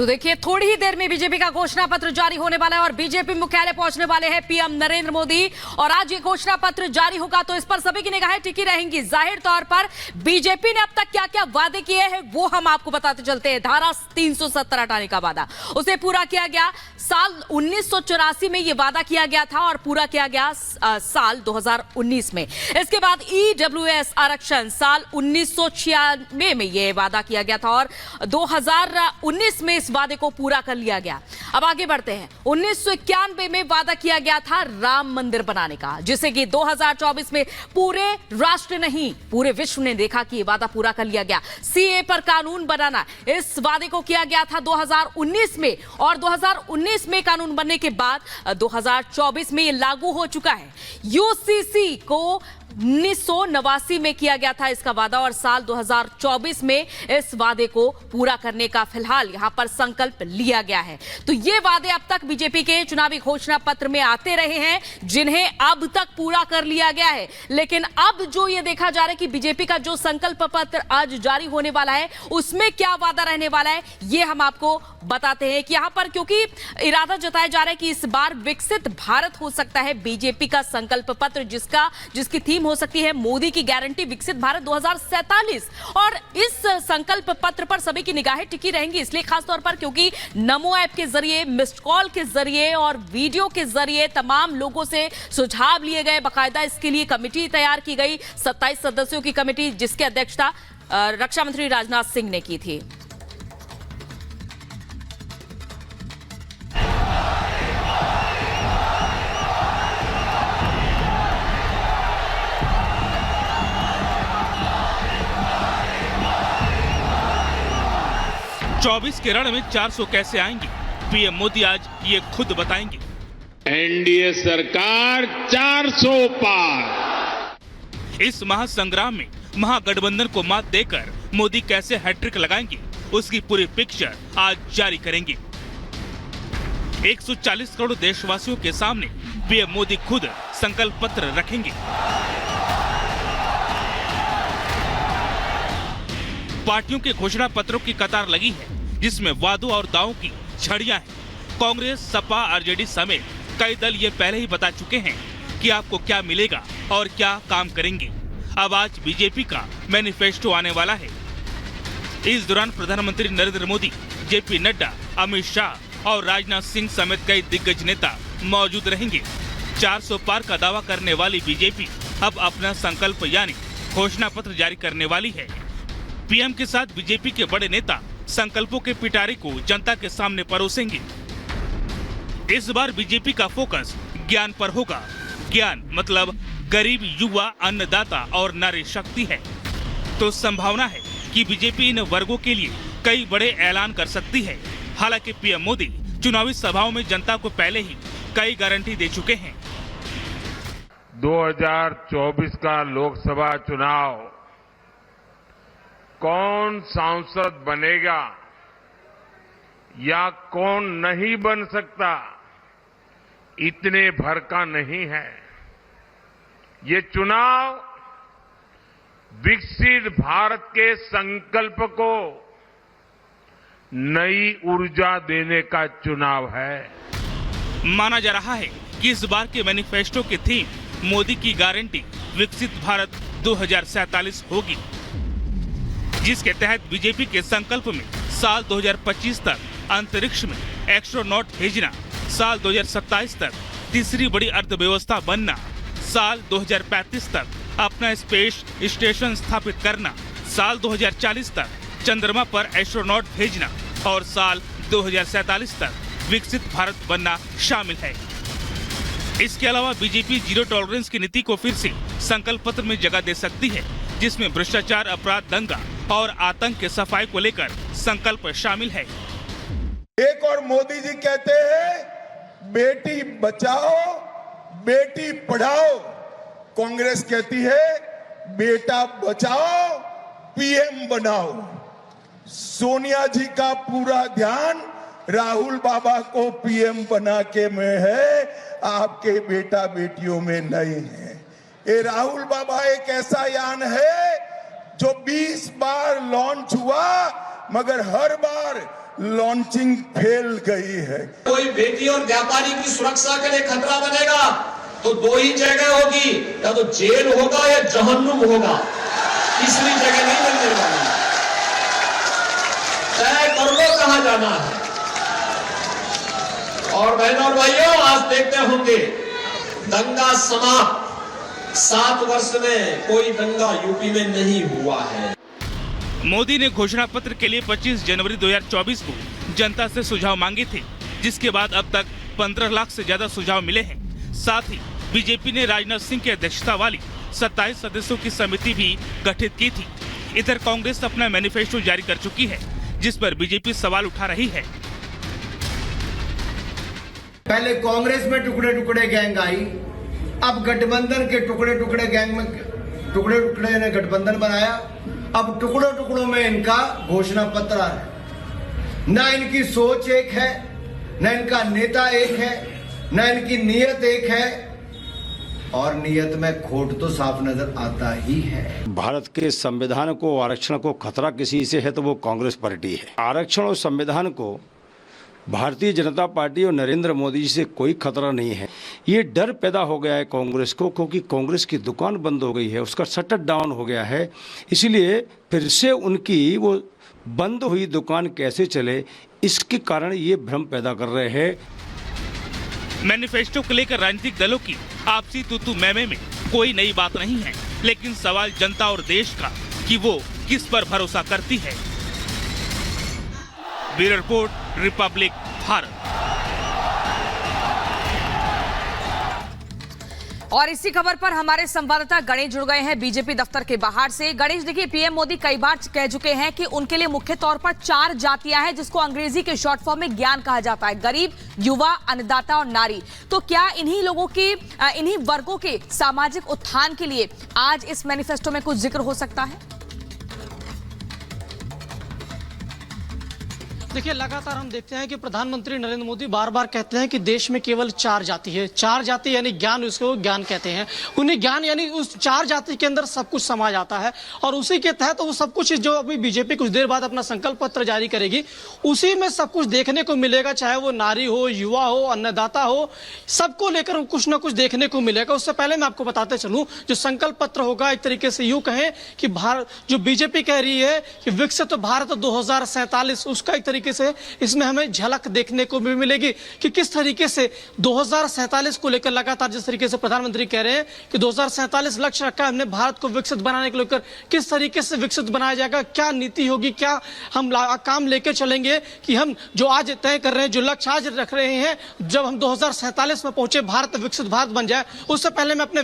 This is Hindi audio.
तो देखिए थोड़ी ही देर में बीजेपी का घोषणा पत्र जारी होने वाला है और बीजेपी मुख्यालय पहुंचने वाले हैं पीएम नरेंद्र मोदी। और आज ये घोषणा पत्र जारी होगा तो इस पर सभी की निगाहें टिकी रहेंगी। जाहिर तौर पर बीजेपी ने अब तक क्या क्या वादे किए हैं वो हम आपको बताते चलते हैं। धारा 370 हटाने का वादा उसे पूरा किया गया। साल 1984 में ये वादा किया गया था और पूरा किया गया साल 2019 में। इसके बाद ईडब्ल्यूएस आरक्षण साल 1996 में ये वादा किया गया था और 2019 में इस वादे को पूरा कर लिया गया। अब आगे बढ़ते हैं। 1991 में वादा किया गया था राम मंदिर बनाने का, जिसे कि 2024 में पूरे राष्ट्र नहीं पूरे विश्व ने देखा कि ये वादा पूरा कर लिया गया। सीए पर कानून बनाना, इस वादे को किया गया था 2019 में और 2019 में कानून बनने के बाद 2024 में ये लागू हो चुका है। यूसीसी को 1989 में किया गया था इसका वादा और साल 2024 में इस वादे को पूरा करने का फिलहाल यहां पर संकल्प लिया गया है। तो ये वादे अब तक बीजेपी के चुनावी घोषणा पत्र में आते रहे हैं, जिन्हें अब तक पूरा कर लिया गया है। लेकिन अब जो ये देखा जा रहा है कि बीजेपी का जो संकल्प पत्र आज जारी होने वाला है उसमें क्या वादा रहने वाला है, ये हम आपको बताते हैं कि यहां पर क्योंकि इरादा जताया जा रहा है कि इस बार विकसित भारत हो सकता है बीजेपी का संकल्प पत्र, जिसकी थीम हो सकती है मोदी की गारंटी विकसित भारत 2047। और इस संकल्प पत्र पर सभी की निगाहें टिकी रहेंगी, इसलिए खासतौर पर क्योंकि नमो ऐप के जरिए, मिस्ड कॉल के जरिए और वीडियो के जरिए तमाम लोगों से सुझाव लिए गए। बाकायदा इसके लिए कमेटी तैयार की गई, 27 सदस्यों की कमेटी, जिसकी अध्यक्षता रक्षा मंत्री राजनाथ सिंह ने की थी। चौबीस के रण में 400 कैसे आएंगे, पीएम मोदी आज ये खुद बताएंगे। एनडीए सरकार 400 पार। इस महासंग्राम में महागठबंधन को मात देकर मोदी कैसे हैट्रिक लगाएंगे, उसकी पूरी पिक्चर आज जारी करेंगे। 140 करोड़ देशवासियों के सामने पीएम मोदी खुद संकल्प पत्र रखेंगे। पार्टियों के घोषणा पत्रों की कतार लगी है, जिसमें वादों और दावों की झड़ियां हैं। कांग्रेस, सपा, आरजेडी समेत कई दल ये पहले ही बता चुके हैं कि आपको क्या मिलेगा और क्या काम करेंगे। अब आज बीजेपी का मैनिफेस्टो आने वाला है। इस दौरान प्रधानमंत्री नरेंद्र मोदी, जेपी नड्डा, अमित शाह और राजनाथ सिंह समेत कई दिग्गज नेता मौजूद रहेंगे। 400 पार का दावा करने वाली बीजेपी अब अपना संकल्प यानी घोषणा पत्र जारी करने वाली है। पीएम के साथ बीजेपी के बड़े नेता संकल्पों के पिटारे को जनता के सामने परोसेंगे। इस बार बीजेपी का फोकस ज्ञान पर होगा। ज्ञान मतलब गरीब, युवा, अन्नदाता और नारी शक्ति है। तो संभावना है कि बीजेपी इन वर्गों के लिए कई बड़े ऐलान कर सकती है। हालांकि पीएम मोदी चुनावी सभाओं में जनता को पहले ही कई गारंटी दे चुके हैं। 2024 का लोकसभा चुनाव कौन सांसद बनेगा या कौन नहीं बन सकता, इतने भर का नहीं है। ये चुनाव विकसित भारत के संकल्प को नई ऊर्जा देने का चुनाव है। माना जा रहा है कि इस बार के मैनिफेस्टो की थीम मोदी की गारंटी विकसित भारत 2047 होगी, जिसके तहत बीजेपी के संकल्प में साल 2025 तक अंतरिक्ष में एस्ट्रोनॉट भेजना, साल 2027 तक तीसरी बड़ी अर्थव्यवस्था बनना, साल 2035 तक अपना स्पेस स्टेशन स्थापित करना, साल 2040 तक चंद्रमा पर एस्ट्रोनॉट भेजना और साल 2047 तक विकसित भारत बनना शामिल है। इसके अलावा बीजेपी जीरो टॉलरेंस की नीति को फिर से संकल्प पत्र में जगह दे सकती है, जिसमें भ्रष्टाचार, अपराध, दंगा और आतंक के सफाई को लेकर संकल्प शामिल है। एक और मोदी जी कहते हैं बेटी बचाओ बेटी पढ़ाओ, कांग्रेस कहती है बेटा बचाओ पीएम बनाओ। सोनिया जी का पूरा ध्यान राहुल बाबा को पीएम बना के में है, आपके बेटा बेटियों में नहीं है। ये राहुल बाबा एक ऐसा यान है जो 20 बार लॉन्च हुआ मगर हर बार लॉन्चिंग फेल गई है। कोई बेटी और व्यापारी की सुरक्षा के लिए खतरा बनेगा तो दो ही जगह होगी, या तो जेल होगा या जहन्नुम होगा, तीसरी जगह नहीं मिलने वाली। तय कर लो कहां जाना है। और बहनों और भाइयों, आज देखते होंगे दंगा समाप्त। 7 वर्ष में कोई दंगा यूपी में नहीं हुआ है। मोदी ने घोषणा पत्र के लिए 25 जनवरी 2024 को जनता से सुझाव मांगे थे, जिसके बाद अब तक 15 लाख से ज्यादा सुझाव मिले हैं। साथ ही बीजेपी ने राजनाथ सिंह की अध्यक्षता वाली 27 सदस्यों की समिति भी गठित की थी। इधर कांग्रेस अपना मैनिफेस्टो जारी कर चुकी है, जिस पर बीजेपी सवाल उठा रही है। पहले कांग्रेस में टुकड़े टुकड़े गैंग आई, अब गठबंधन के टुकड़े टुकड़े गैंग में टुकड़े टुकड़े ने गठबंधन बनाया। अब टुकड़ों टुकड़ों में इनका घोषणा पत्र है। न इनकी सोच एक है, न इनका नेता एक है, न इनकी नीयत एक है, और नीयत में खोट तो साफ नजर आता ही है। भारत के संविधान को, आरक्षण को खतरा किसी से है तो वो कांग्रेस पार्टी है। आरक्षण और संविधान को भारतीय जनता पार्टी और नरेंद्र मोदी जी से कोई खतरा नहीं है। ये डर पैदा हो गया है कांग्रेस को, क्योंकि कांग्रेस की दुकान बंद हो गई है, उसका शटर डाउन हो गया है। इसलिए फिर से उनकी वो बंद हुई दुकान कैसे चले, इसके कारण ये भ्रम पैदा कर रहे हैं। मैनिफेस्टो को लेकर राजनीतिक दलों की आपसी तू मैमे में कोई नई बात नहीं है, लेकिन सवाल जनता और देश का कि वो किस पर भरोसा करती है। Bureau report, Republic Bharat. और इसी खबर पर हमारे संवाददाता गणेश जुड़ गए हैं बीजेपी दफ्तर के बाहर से। गणेश, देखिए, पीएम मोदी कई बार कह चुके हैं कि उनके लिए मुख्य तौर पर 4 जातियां हैं, जिसको अंग्रेजी के शॉर्ट फॉर्म में ज्ञान कहा जाता है: गरीब, युवा, अन्नदाता और नारी। तो क्या इन्हीं लोगों की, इन्हीं वर्गों के सामाजिक उत्थान के लिए आज इस मैनिफेस्टो में कुछ जिक्र हो सकता है? देखिए, लगातार हम देखते हैं कि प्रधानमंत्री नरेंद्र मोदी बार बार कहते हैं कि देश में केवल 4 जाति है। 4 जाति यानी ज्ञान, उसको ज्ञान कहते हैं। उन्हें ज्ञान यानी उस 4 जाति के अंदर सब कुछ समा जाता है, और उसी के तहत वो सब कुछ जो अभी बीजेपी कुछ देर बाद अपना संकल्प पत्र जारी करेगी, उसी में सब कुछ देखने को मिलेगा। चाहे वो नारी हो, युवा हो, अन्नदाता हो, सबको लेकर कुछ ना कुछ देखने को मिलेगा। उससे पहले मैं आपको बताते चलूं, जो संकल्प पत्र होगा, एक तरीके से यूं कहें कि भारत, जो बीजेपी कह रही है कि विकसित भारत 2047, उसका एक से इसमें हमें झलक देखने को भी मिलेगी कि किस तरीके से 2047 को लेकर लगातार जिस तरीके से प्रधानमंत्री कह रहे हैं कि 2047 लक्ष्य रखा है हमने भारत को विकसित बनाने को लेकर, किस तरीके से विकसित बनाया जाएगा, क्या नीति होगी, क्या हम काम लेकर चलेंगे कि हम जो आज तय कर रहे हैं, जो लक्ष्य आज रख रहे हैं, जब हम 2047 में पहुंचे, भारत विकसित भारत बन जाए। उससे पहले मैं अपने